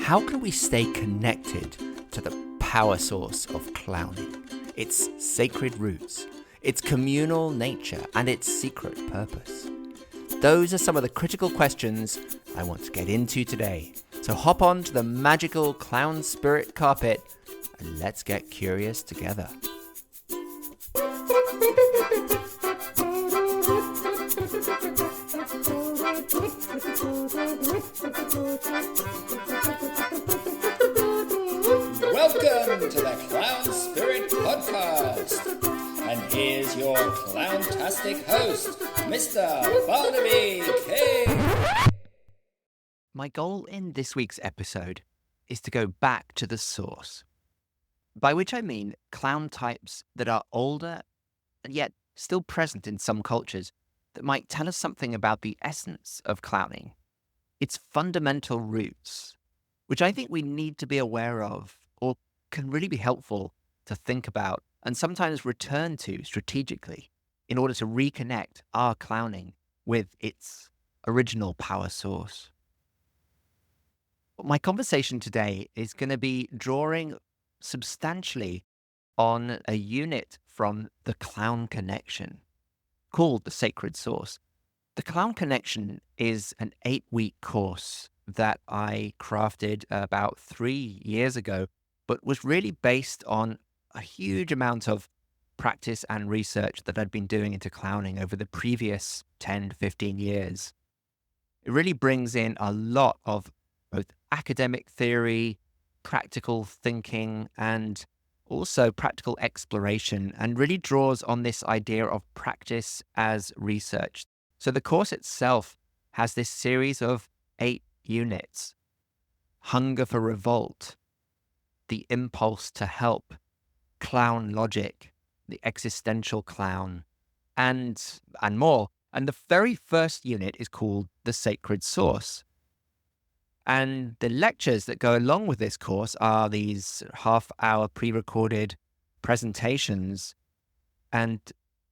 How can we stay connected to the power source of clowning, its sacred roots, its communal nature, and its secret purpose? Those are some of the critical questions I want to get into today. So hop on to the magical clown spirit carpet and let's get curious together. Welcome to the Clown Spirit Podcast. And here's your clowntastic host, Mr. Barnaby King. My goal in this week's episode is to go back to the source, by which I mean clown types that are older and yet still present in some cultures that might tell us something about the essence of clowning, its fundamental roots, which I think we need to be aware of or can really be helpful to think about and sometimes return to strategically in order to reconnect our clowning with its original power source. My conversation today is going to be drawing substantially on a unit from the Clown Connection called the Sacred Source. The Clown Connection is an 8-week course that I crafted about 3 years ago, but was really based on a huge amount of practice and research that I'd been doing into clowning over the previous 10 to 15 years. It really brings in a lot of both academic theory, practical thinking, and also practical exploration, and really draws on this idea of practice as research. So the course itself has this series of 8 units: hunger for revolt, the impulse to help, clown logic, the existential clown, and more. And the very first unit is called the Sacred Source. And the lectures that go along with this course are these half-hour pre-recorded presentations. And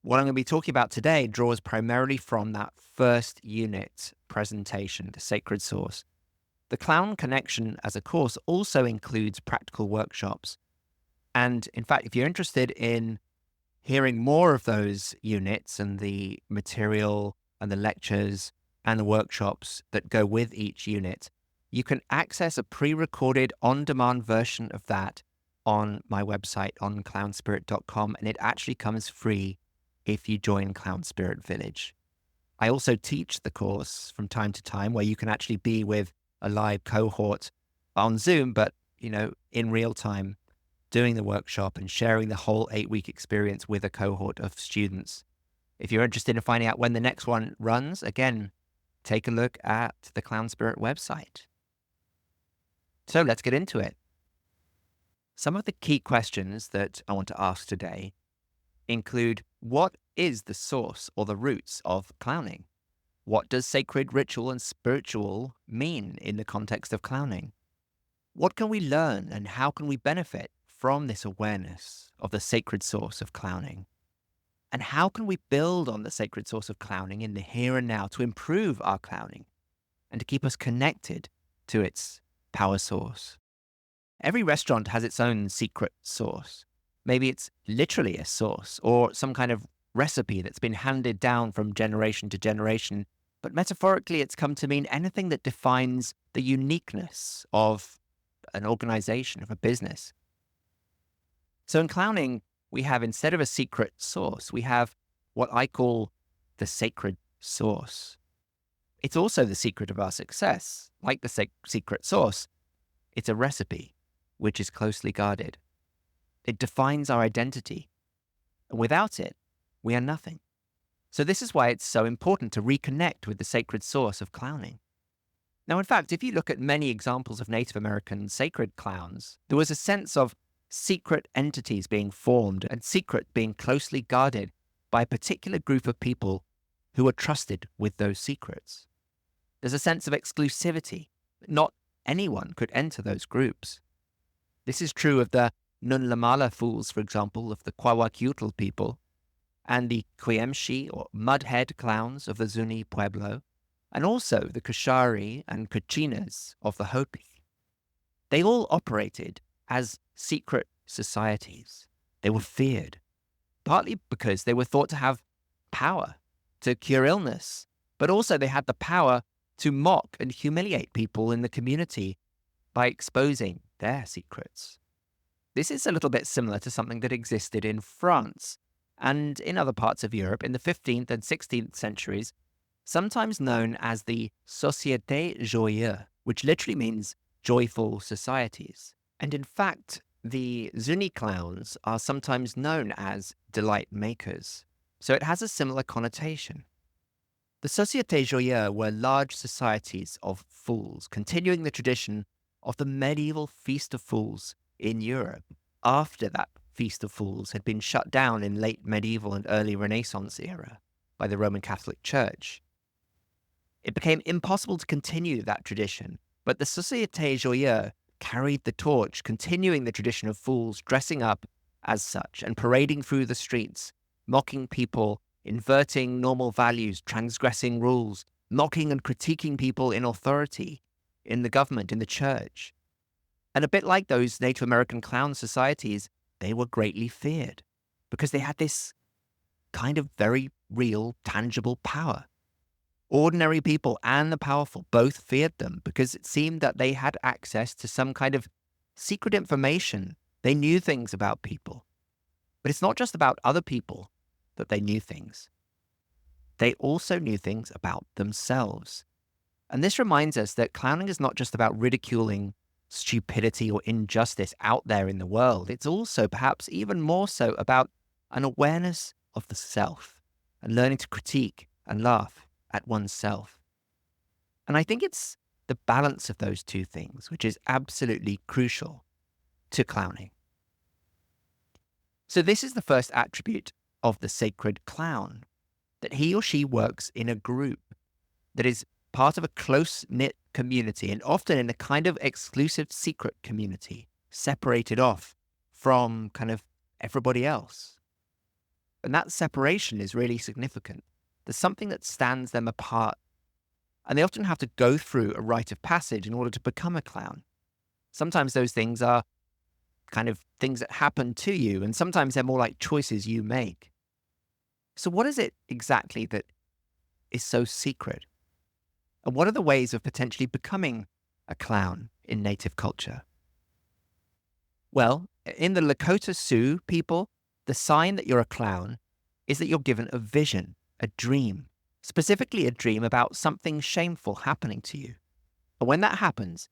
what I'm going to be talking about today draws primarily from that first unit presentation, the Sacred Source. The Clown Connection as a course also includes practical workshops. And in fact, if you're interested in hearing more of those units and the material and the lectures and the workshops that go with each unit, you can access a pre-recorded on-demand version of that on my website on clownspirit.com, and it actually comes free if you join Clown Spirit Village. I also teach the course from time to time where you can actually be with a live cohort on Zoom, but in real time, doing the workshop and sharing the whole 8-week experience with a cohort of students. If you're interested in finding out when the next one runs, again, take a look at the Clown Spirit website. So let's get into it. Some of the key questions that I want to ask today include: what is the source or the roots of clowning? What does sacred, ritual, and spiritual mean in the context of clowning? What can we learn and how can we benefit from this awareness of the sacred source of clowning? And how can we build on the sacred source of clowning in the here and now to improve our clowning and to keep us connected to its power source? Every restaurant has its own secret sauce. Maybe it's literally a sauce or some kind of recipe that's been handed down from generation to generation, but metaphorically it's come to mean anything that defines the uniqueness of an organization, of a business. So in clowning, we have, instead of a secret sauce, we have what I call the sacred source. It's also the secret of our success. Like the secret sauce, it's a recipe which is closely guarded. It defines our identity. And without it, we are nothing. So this is why it's so important to reconnect with the sacred source of clowning. Now, in fact, if you look at many examples of Native American sacred clowns, there was a sense of secret entities being formed and secret being closely guarded by a particular group of people who were trusted with those secrets. There's a sense of exclusivity. Not anyone could enter those groups. This is true of the Nunlamala fools, for example, of the Kwawakiutl people, and the Quiemshi or Mudhead clowns of the Zuni Pueblo, and also the Kashari and Kachinas of the Hopi. They all operated as secret societies. They were feared, partly because they were thought to have power to cure illness, but also they had the power to mock and humiliate people in the community by exposing their secrets. This is a little bit similar to something that existed in France and in other parts of Europe in the 15th and 16th centuries, sometimes known as the Sociétés Joyeuses, which literally means joyful societies. And in fact, the Zuni clowns are sometimes known as delight makers, so it has a similar connotation. The Sociétés Joyeuses were large societies of fools, continuing the tradition of the medieval Feast of Fools in Europe after that Feast of Fools had been shut down in late medieval and early Renaissance era by the Roman Catholic Church. It became impossible to continue that tradition, but the Sociétés Joyeuses carried the torch, continuing the tradition of fools dressing up as such and parading through the streets, mocking people, inverting normal values, transgressing rules, mocking and critiquing people in authority, in the government, in the church. And a bit like those Native American clown societies, they were greatly feared because they had this kind of very real, tangible power. Ordinary people and the powerful both feared them because it seemed that they had access to some kind of secret information. They knew things about people. But it's not just about other people that they knew things. They also knew things about themselves. And this reminds us that clowning is not just about ridiculing stupidity or injustice out there in the world. It's also, perhaps even more so, about an awareness of the self and learning to critique and laugh at oneself. And I think it's the balance of those two things which is absolutely crucial to clowning. So this is the first attribute of the sacred clown, that he or she works in a group that is part of a close-knit community, and often in a kind of exclusive secret community, separated off from kind of everybody else. And that separation is really significant. There's something that stands them apart. And they often have to go through a rite of passage in order to become a clown. Sometimes those things are kind of things that happen to you, and sometimes they're more like choices you make. So what is it exactly that is so secret? And what are the ways of potentially becoming a clown in native culture? Well, in the Lakota Sioux people, the sign that you're a clown is that you're given a vision, a dream, specifically a dream about something shameful happening to you. And when that happens,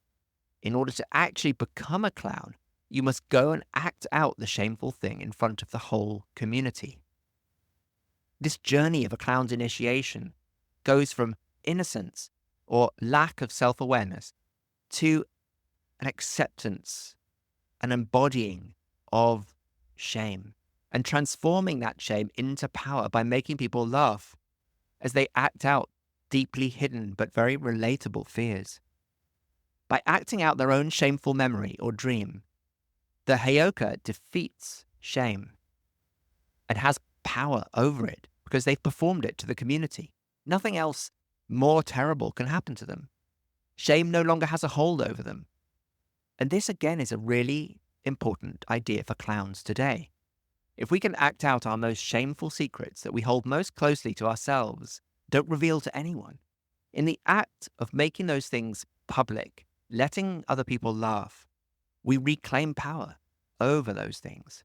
in order to actually become a clown, you must go and act out the shameful thing in front of the whole community. This journey of a clown's initiation goes from innocence or lack of self-awareness to an acceptance, an embodying of shame, and transforming that shame into power by making people laugh as they act out deeply hidden but very relatable fears. By acting out their own shameful memory or dream, the Heyoka defeats shame and has power over it because they've performed it to the community. Nothing else more terrible can happen to them. Shame no longer has a hold over them. And this again is a really important idea for clowns today. If we can act out our most shameful secrets that we hold most closely to ourselves, don't reveal to anyone, in the act of making those things public, letting other people laugh, we reclaim power over those things.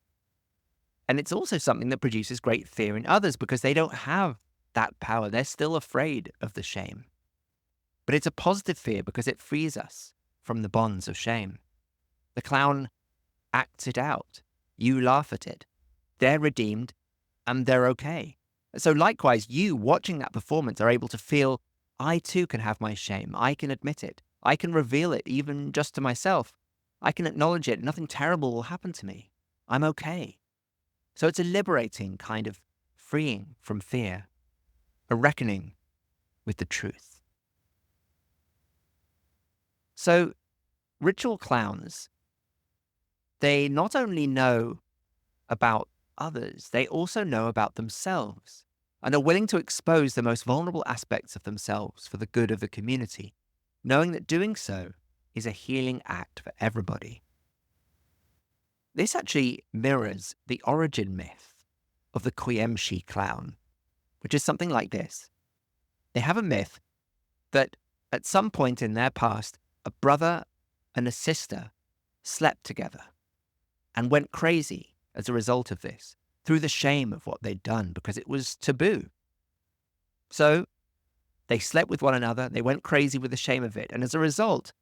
And it's also something that produces great fear in others because they don't have that power. They're still afraid of the shame. But it's a positive fear because it frees us from the bonds of shame. The clown acts it out. You laugh at it. They're redeemed and they're okay. So likewise, you watching that performance are able to feel, I too can have my shame. I can admit it. I can reveal it even just to myself. I can acknowledge it. Nothing terrible will happen to me. I'm okay. So it's a liberating kind of freeing from fear, a reckoning with the truth. So ritual clowns, they not only know about others, they also know about themselves and are willing to expose the most vulnerable aspects of themselves for the good of the community, knowing that doing so is a healing act for everybody. This actually mirrors the origin myth of the Quiem-shi clown, which is something like this. They have a myth that at some point in their past, a brother and a sister slept together and went crazy as a result of this, through the shame of what they'd done because it was taboo. So they slept with one another, they went crazy with the shame of it, and as a result,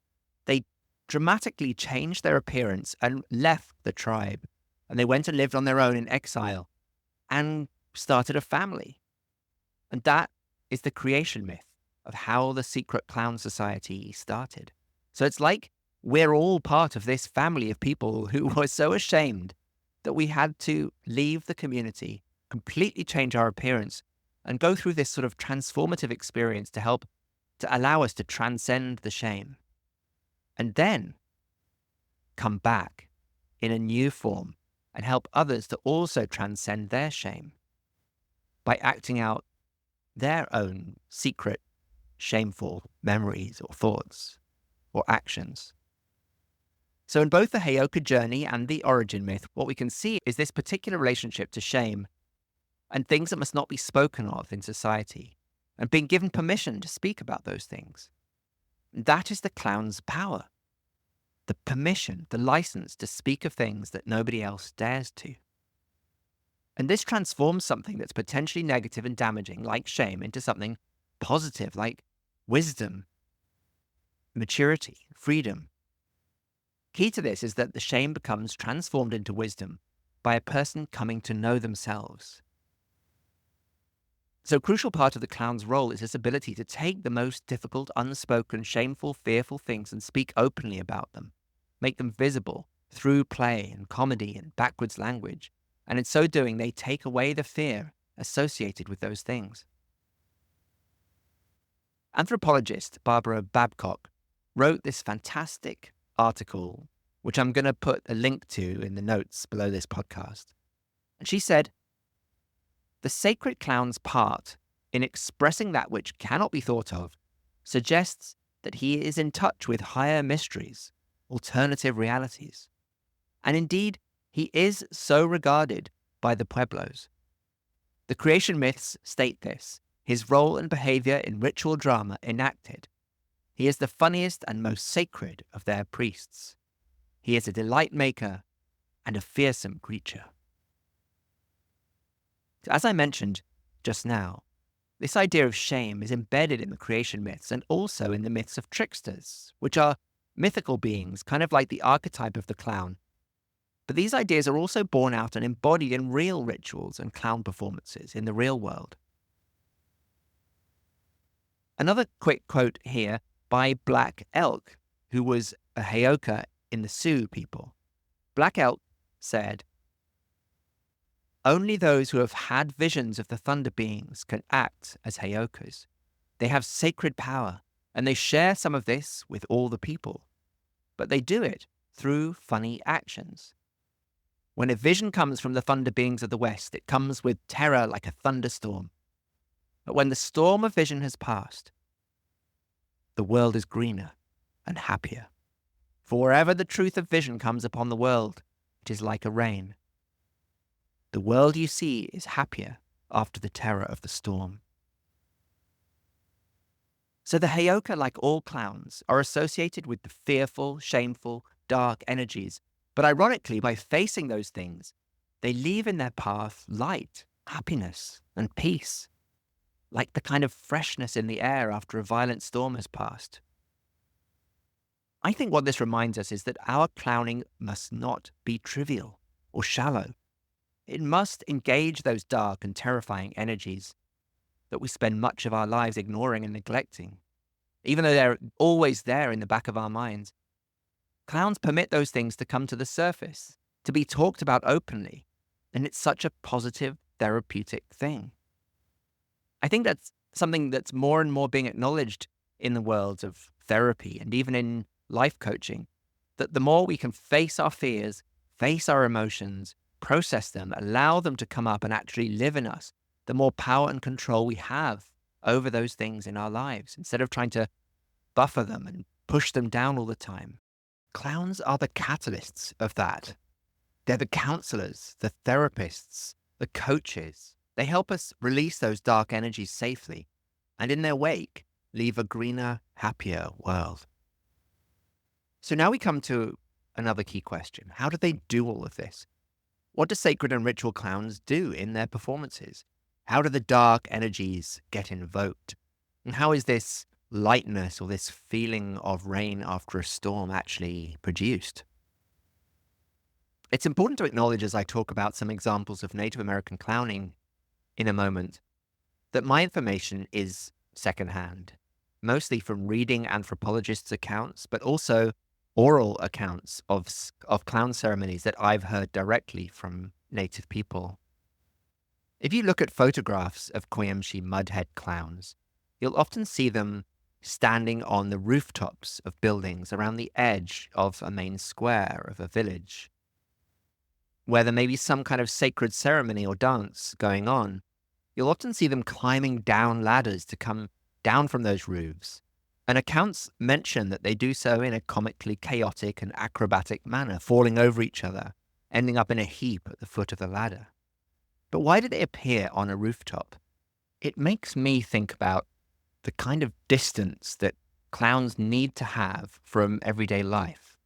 they dramatically changed their appearance and left the tribe. And they went and lived on their own in exile and started a family. And that is the creation myth of how the secret clown society started. So it's like we're all part of this family of people who were so ashamed that we had to leave the community, completely change our appearance, and go through this sort of transformative experience to allow us to transcend the shame. And then come back in a new form and help others to also transcend their shame by acting out their own secret, shameful memories or thoughts or actions. So in both the Heyoka journey and the origin myth, what we can see is this particular relationship to shame and things that must not be spoken of in society, and being given permission to speak about those things. That is the clown's power. The permission, the license to speak of things that nobody else dares to. And this transforms something that's potentially negative and damaging, like shame, into something positive, like wisdom, maturity, freedom. Key to this is that the shame becomes transformed into wisdom by a person coming to know themselves. So a crucial part of the clown's role is his ability to take the most difficult, unspoken, shameful, fearful things and speak openly about them, make them visible through play and comedy and backwards language. And in so doing, they take away the fear associated with those things. Anthropologist Barbara Babcock wrote this fantastic article, which I'm going to put a link to in the notes below this podcast. And she said, "The sacred clown's part in expressing that which cannot be thought of suggests that he is in touch with higher mysteries, alternative realities. And indeed, he is so regarded by the Pueblos. The creation myths state this, his role and behavior in ritual drama enacted. He is the funniest and most sacred of their priests. He is a delight maker and a fearsome creature." As I mentioned just now, this idea of shame is embedded in the creation myths and also in the myths of tricksters, which are mythical beings, kind of like the archetype of the clown. But these ideas are also borne out and embodied in real rituals and clown performances in the real world. Another quick quote here by Black Elk, who was a Heyoka in the Sioux people. Black Elk said, "Only those who have had visions of the thunder beings can act as Heyokas. They have sacred power, and they share some of this with all the people. But they do it through funny actions. When a vision comes from the thunder beings of the West, it comes with terror like a thunderstorm. But when the storm of vision has passed, the world is greener and happier. For wherever the truth of vision comes upon the world, it is like a rain. The world you see is happier after the terror of the storm." So the Heyoka, like all clowns, are associated with the fearful, shameful, dark energies. But ironically, by facing those things, they leave in their path light, happiness, and peace, like the kind of freshness in the air after a violent storm has passed. I think what this reminds us is that our clowning must not be trivial or shallow. It must engage those dark and terrifying energies that we spend much of our lives ignoring and neglecting. Even though they're always there in the back of our minds, clowns permit those things to come to the surface, to be talked about openly, and it's such a positive, therapeutic thing. I think that's something that's more and more being acknowledged in the world of therapy and even in life coaching, that the more we can face our fears, face our emotions, process them, allow them to come up and actually live in us, the more power and control we have over those things in our lives, instead of trying to buffer them and push them down all the time. Clowns are the catalysts of that. They're the counselors, the therapists, the coaches. They help us release those dark energies safely, and in their wake, leave a greener, happier world. So now we come to another key question. How do they do all of this? What do sacred and ritual clowns do in their performances? How do the dark energies get invoked? And how is this lightness or this feeling of rain after a storm actually produced? It's important to acknowledge, as I talk about some examples of Native American clowning in a moment, that my information is secondhand, mostly from reading anthropologists' accounts, but also oral accounts of clown ceremonies that I've heard directly from Native people. If you look at photographs of Coyamshi mudhead clowns, you'll often see them standing on the rooftops of buildings around the edge of a main square of a village, where there may be some kind of sacred ceremony or dance going on. You'll often see them climbing down ladders to come down from those roofs. And accounts mention that they do so in a comically chaotic and acrobatic manner, falling over each other, ending up in a heap at the foot of the ladder. But why do they appear on a rooftop? It makes me think about the kind of distance that clowns need to have from everyday life.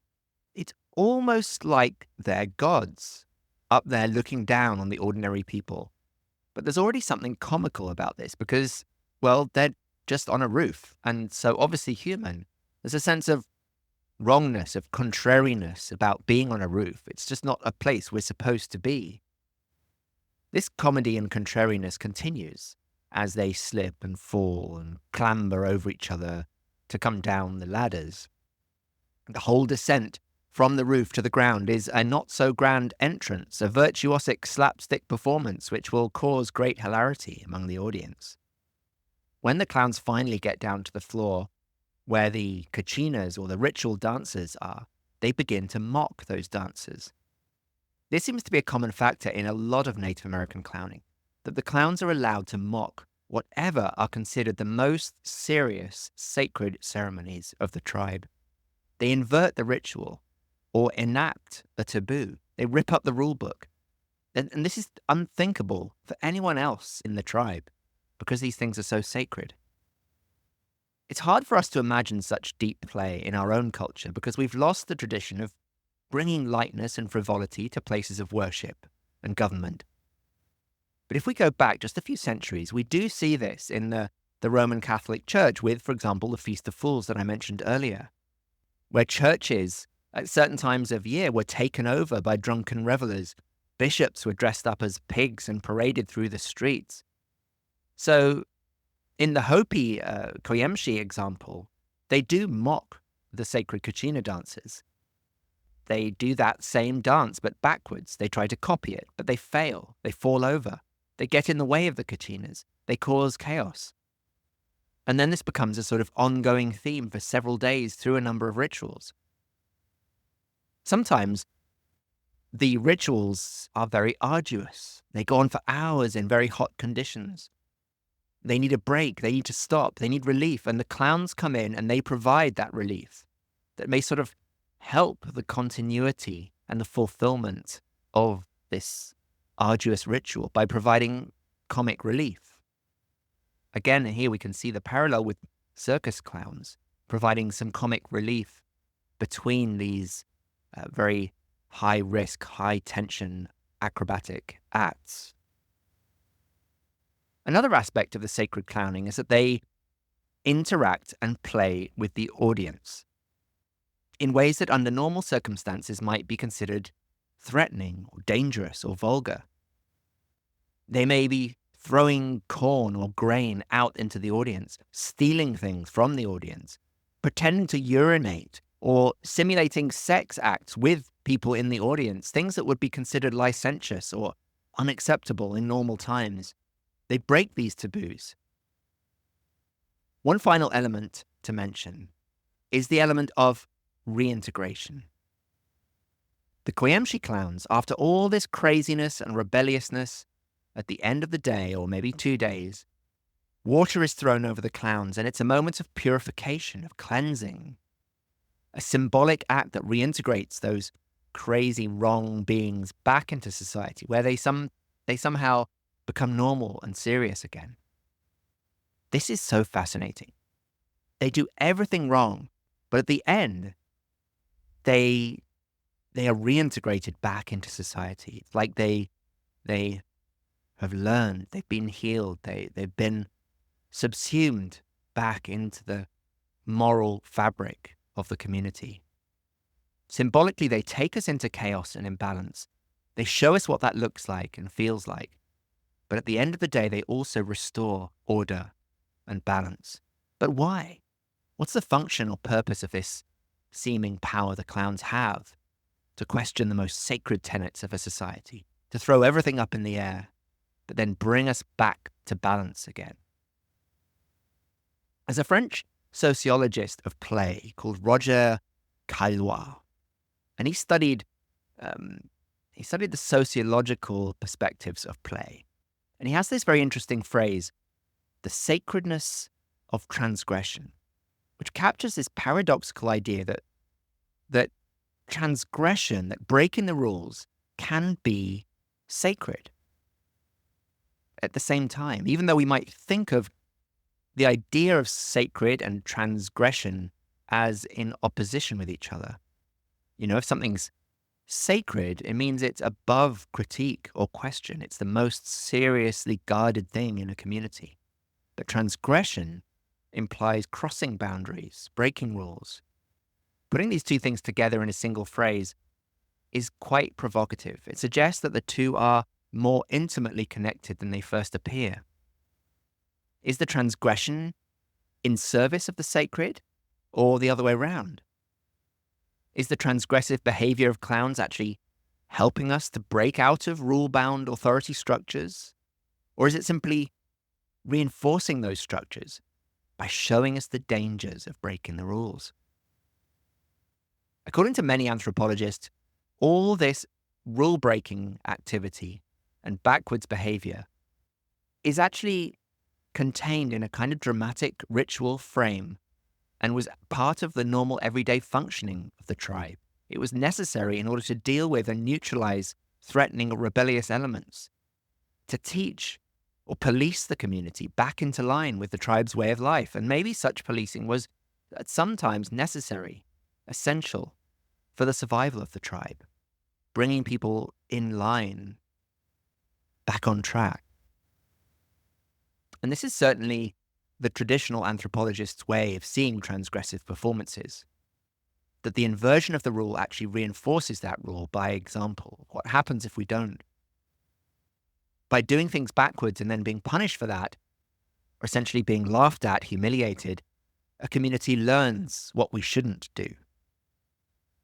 It's almost like they're gods up there looking down on the ordinary people. But there's already something comical about this because, well, they're just on a roof, and so obviously human. There's a sense of wrongness, of contrariness about being on a roof. It's just not a place we're supposed to be. This comedy and contrariness continues as they slip and fall and clamber over each other to come down the ladders. The whole descent from the roof to the ground is a not-so-grand entrance, a virtuosic slapstick performance which will cause great hilarity among the audience. When the clowns finally get down to the floor, where the kachinas or the ritual dancers are, they begin to mock those dancers. This seems to be a common factor in a lot of Native American clowning, that the clowns are allowed to mock whatever are considered the most serious sacred ceremonies of the tribe. They invert the ritual or enact a taboo. They rip up the rule book. And this is unthinkable for anyone else in the tribe, because these things are so sacred. It's hard for us to imagine such deep play in our own culture because we've lost the tradition of bringing lightness and frivolity to places of worship and government. But if we go back just a few centuries, we do see this in the Roman Catholic Church with, for example, the Feast of Fools that I mentioned earlier, where churches at certain times of year were taken over by drunken revelers. Bishops were dressed up as pigs and paraded through the streets. So in the Hopi Coyamshi example, they do mock the sacred kachina dancers. They do that same dance, but backwards. They try to copy it, but they fail. They fall over. They get in the way of the kachinas. They cause chaos. And then this becomes a sort of ongoing theme for several days through a number of rituals. Sometimes the rituals are very arduous. They go on for hours in very hot conditions. They need a break. They need to stop. They need relief. And the clowns come in and they provide that relief that may sort of help the continuity and the fulfillment of this arduous ritual by providing comic relief. Again, here we can see the parallel with circus clowns, providing some comic relief between these very high-risk, high-tension acrobatic acts. Another aspect of the sacred clowning is that they interact and play with the audience in ways that under normal circumstances might be considered threatening or dangerous or vulgar. They may be throwing corn or grain out into the audience, stealing things from the audience, pretending to urinate, or simulating sex acts with people in the audience, things that would be considered licentious or unacceptable in normal times. They break these taboos. One final element to mention is the element of reintegration. The Coyamshi clowns, after all this craziness and rebelliousness, at the end of the day, or maybe 2 days, water is thrown over the clowns, and it's a moment of purification, of cleansing. a symbolic act that reintegrates those crazy wrong beings back into society, where they somehow become normal and serious again. This is so fascinating. They do everything wrong, but at the end, they are reintegrated back into society. It's like they have learned, they've been healed, they've been subsumed back into the moral fabric of the community. Symbolically, they take us into chaos and imbalance. They show us what that looks like and feels like. But at the end of the day, they also restore order and balance. But why? What's the function or purpose of this seeming power the clowns have to question the most sacred tenets of a society, to throw everything up in the air, but then bring us back to balance again? As a French sociologist of play called Roger Caillois, and he studied the sociological perspectives of play. And he has this very interesting phrase, the sacredness of transgression, which captures this paradoxical idea that transgression, that breaking the rules, can be sacred at the same time. Even though we might think of the idea of sacred and transgression as in opposition with each other. If something's sacred, it means it's above critique or question. It's the most seriously guarded thing in a community. But transgression implies crossing boundaries, breaking rules. Putting these two things together in a single phrase is quite provocative. It suggests that the two are more intimately connected than they first appear. Is the transgression in service of the sacred, or the other way around? Is the transgressive behavior of clowns actually helping us to break out of rule-bound authority structures? Or is it simply reinforcing those structures by showing us the dangers of breaking the rules? According to many anthropologists, all this rule-breaking activity and backwards behavior is actually contained in a kind of dramatic ritual frame and was part of the normal everyday functioning of the tribe. It was necessary in order to deal with and neutralize threatening or rebellious elements, to teach or police the community back into line with the tribe's way of life. And maybe such policing was at sometimes necessary, essential for the survival of the tribe, bringing people in line, back on track. And this is certainly the traditional anthropologist's way of seeing transgressive performances, that the inversion of the rule actually reinforces that rule by example. What happens if we don't? By doing things backwards and then being punished for that, or essentially being laughed at, humiliated, a community learns what we shouldn't do.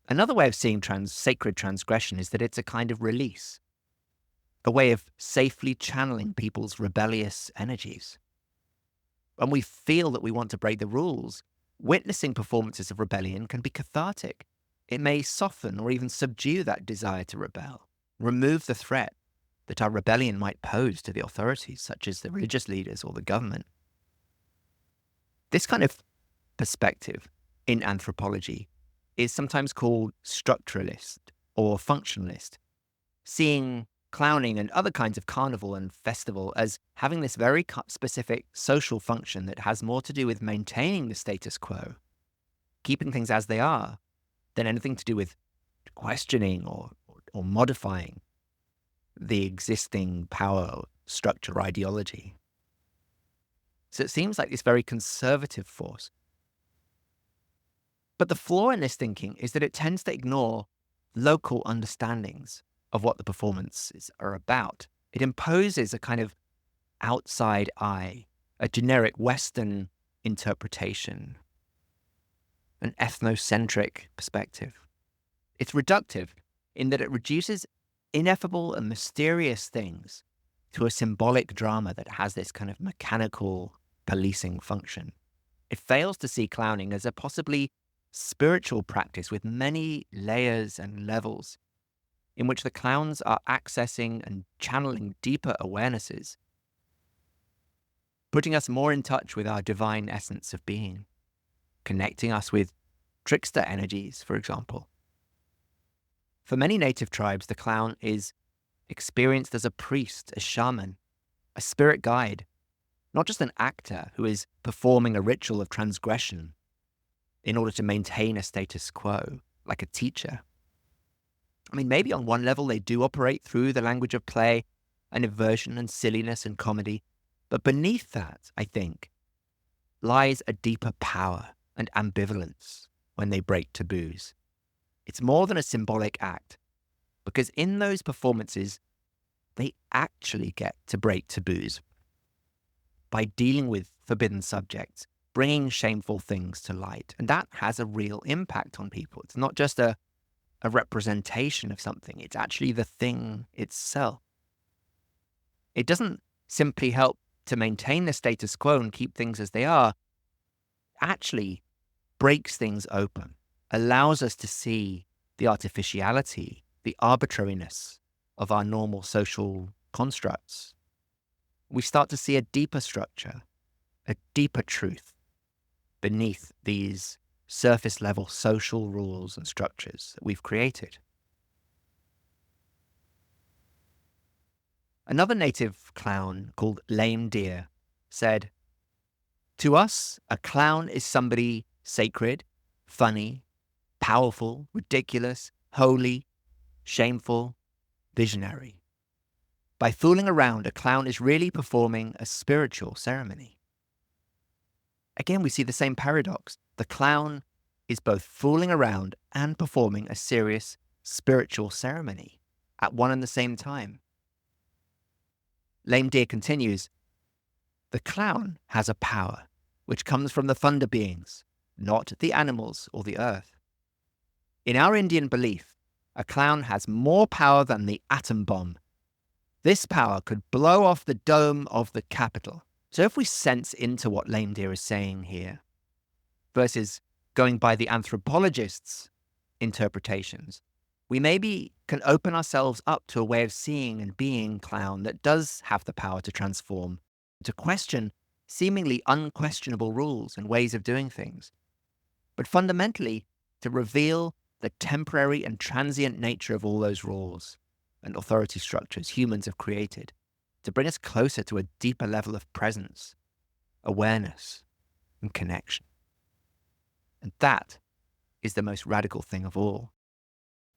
Another way of seeing sacred transgression is that it's a kind of release, a way of safely channeling people's rebellious energies. When we feel that we want to break the rules, witnessing performances of rebellion can be cathartic. It may soften or even subdue that desire to rebel, remove the threat that our rebellion might pose to the authorities, such as the religious leaders or the government. This kind of perspective in anthropology is sometimes called structuralist or functionalist, seeing clowning and other kinds of carnival and festival as having this very specific social function that has more to do with maintaining the status quo, keeping things as they are, than anything to do with questioning or modifying the existing power structure or ideology. So it seems like this very conservative force. But the flaw in this thinking is that it tends to ignore local understandings of what the performances are about. It imposes a kind of outside eye, a generic Western interpretation, an ethnocentric perspective. It's reductive in that it reduces ineffable and mysterious things to a symbolic drama that has this kind of mechanical policing function. It fails to see clowning as a possibly spiritual practice with many layers and levels, in which the clowns are accessing and channeling deeper awarenesses, putting us more in touch with our divine essence of being, connecting us with trickster energies, for example. For many native tribes, the clown is experienced as a priest, a shaman, a spirit guide, not just an actor who is performing a ritual of transgression in order to maintain a status quo, like a teacher. I mean, maybe on one level they do operate through the language of play and inversion and silliness and comedy, but beneath that, I think, lies a deeper power and ambivalence when they break taboos. It's more than a symbolic act, because in those performances, they actually get to break taboos by dealing with forbidden subjects, bringing shameful things to light. And that has a real impact on people. It's not just a representation of something, it's actually the thing itself. It doesn't simply help to maintain the status quo and keep things as they are. It actually breaks things open, allows us to see the artificiality, the arbitrariness of our normal social constructs. We start to see a deeper structure, a deeper truth beneath these surface level social rules and structures that we've created. Another native clown called Lame Deer said, "To us, a clown is somebody sacred, funny, powerful, ridiculous, holy, shameful, visionary. By fooling around, a clown is really performing a spiritual ceremony." Again, we see the same paradox. The clown is both fooling around and performing a serious spiritual ceremony at one and the same time. Lame Deer continues, "The clown has a power which comes from the thunder beings, not the animals or the earth. In our Indian belief, a clown has more power than the atom bomb. This power could blow off the dome of the Capitol." So if we sense into what Lame Deer is saying here, versus going by the anthropologists' interpretations, we maybe can open ourselves up to a way of seeing and being clown that does have the power to transform, to question seemingly unquestionable rules and ways of doing things, but fundamentally to reveal the temporary and transient nature of all those rules and authority structures humans have created, to bring us closer to a deeper level of presence, awareness, and connection. And that is the most radical thing of all.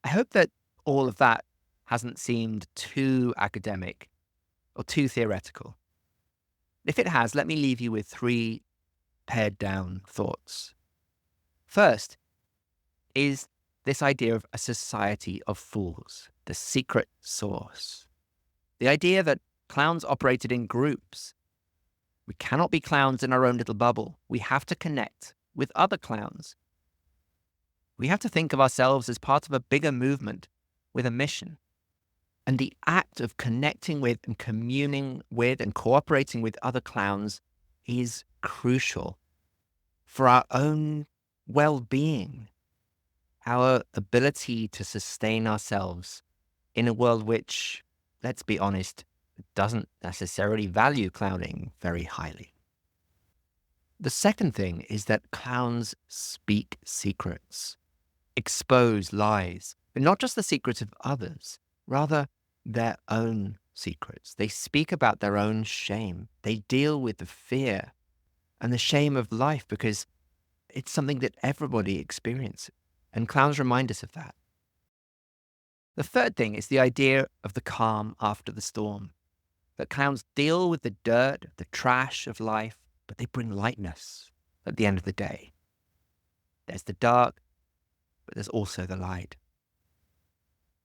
I hope that all of that hasn't seemed too academic or too theoretical. If it has, let me leave you with 3 pared down thoughts. First is this idea of a society of fools, the secret source. The idea that clowns operated in groups. We cannot be clowns in our own little bubble. We have to connect with other clowns. We have to think of ourselves as part of a bigger movement with a mission. And the act of connecting with and communing with and cooperating with other clowns is crucial for our own well-being, our ability to sustain ourselves in a world which, let's be honest, doesn't necessarily value clowning very highly. The second thing is that clowns speak secrets, expose lies, but not just the secrets of others, rather their own secrets. They speak about their own shame. They deal with the fear and the shame of life because it's something that everybody experiences, and clowns remind us of that. The third thing is the idea of the calm after the storm. That clowns deal with the dirt, the trash of life, but they bring lightness at the end of the day. There's the dark, but there's also the light.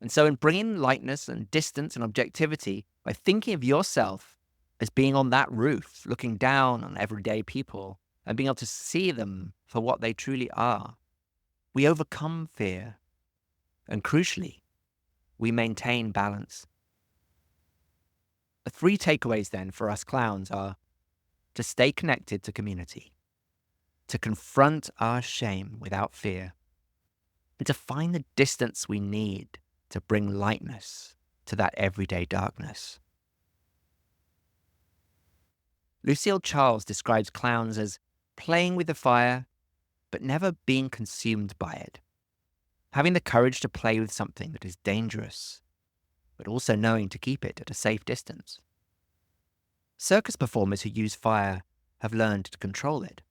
And so in bringing lightness and distance and objectivity, by thinking of yourself as being on that roof, looking down on everyday people and being able to see them for what they truly are, we overcome fear. And crucially, we maintain balance. The 3 takeaways then for us clowns are to stay connected to community, to confront our shame without fear, and to find the distance we need to bring lightness to that everyday darkness. Lucille Charles describes clowns as playing with the fire but never being consumed by it. Having the courage to play with something that is dangerous, but also knowing to keep it at a safe distance. Circus performers who use fire have learned to control it.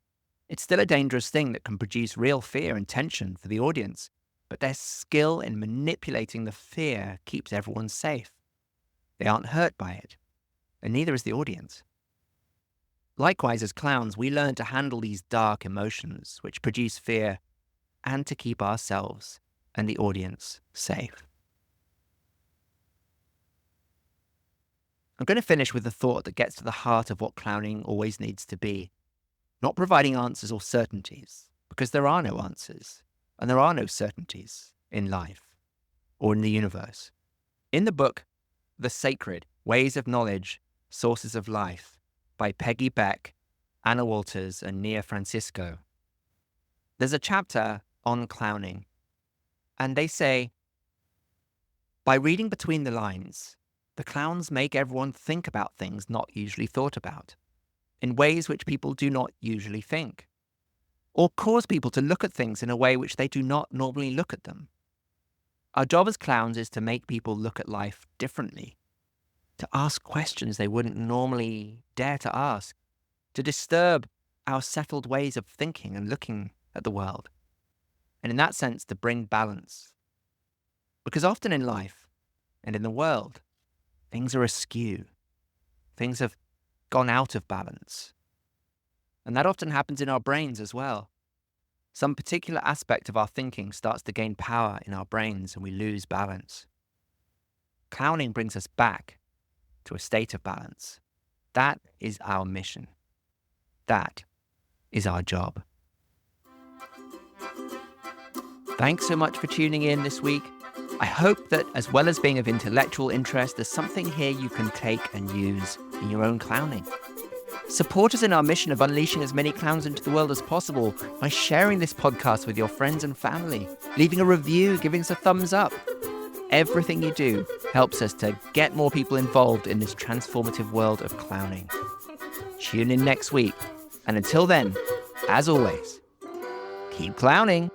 It's still a dangerous thing that can produce real fear and tension for the audience, but their skill in manipulating the fear keeps everyone safe. They aren't hurt by it, and neither is the audience. Likewise, as clowns, we learn to handle these dark emotions which produce fear and to keep ourselves and the audience safe. I'm going to finish with a thought that gets to the heart of what clowning always needs to be. Not providing answers or certainties, because there are no answers, and there are no certainties in life or in the universe. In the book, The Sacred: Ways of Knowledge, Sources of Life, by Peggy Beck, Anna Walters, and Nia Francisco, there's a chapter on clowning, and they say, by reading between the lines, the clowns make everyone think about things not usually thought about, in ways which people do not usually think, or cause people to look at things in a way which they do not normally look at them. Our job as clowns is to make people look at life differently, to ask questions they wouldn't normally dare to ask, to disturb our settled ways of thinking and looking at the world, and in that sense to bring balance. Because often in life and in the world, things are askew. Things have gone out of balance. And that often happens in our brains as well. Some particular aspect of our thinking starts to gain power in our brains and we lose balance. Clowning brings us back to a state of balance. That is our mission. That is our job. Thanks so much for tuning in this week. I hope that as well as being of intellectual interest, there's something here you can take and use in your own clowning. Support us in our mission of unleashing as many clowns into the world as possible by sharing this podcast with your friends and family, leaving a review, giving us a thumbs up. Everything you do helps us to get more people involved in this transformative world of clowning. Tune in next week, and until then, as always, keep clowning.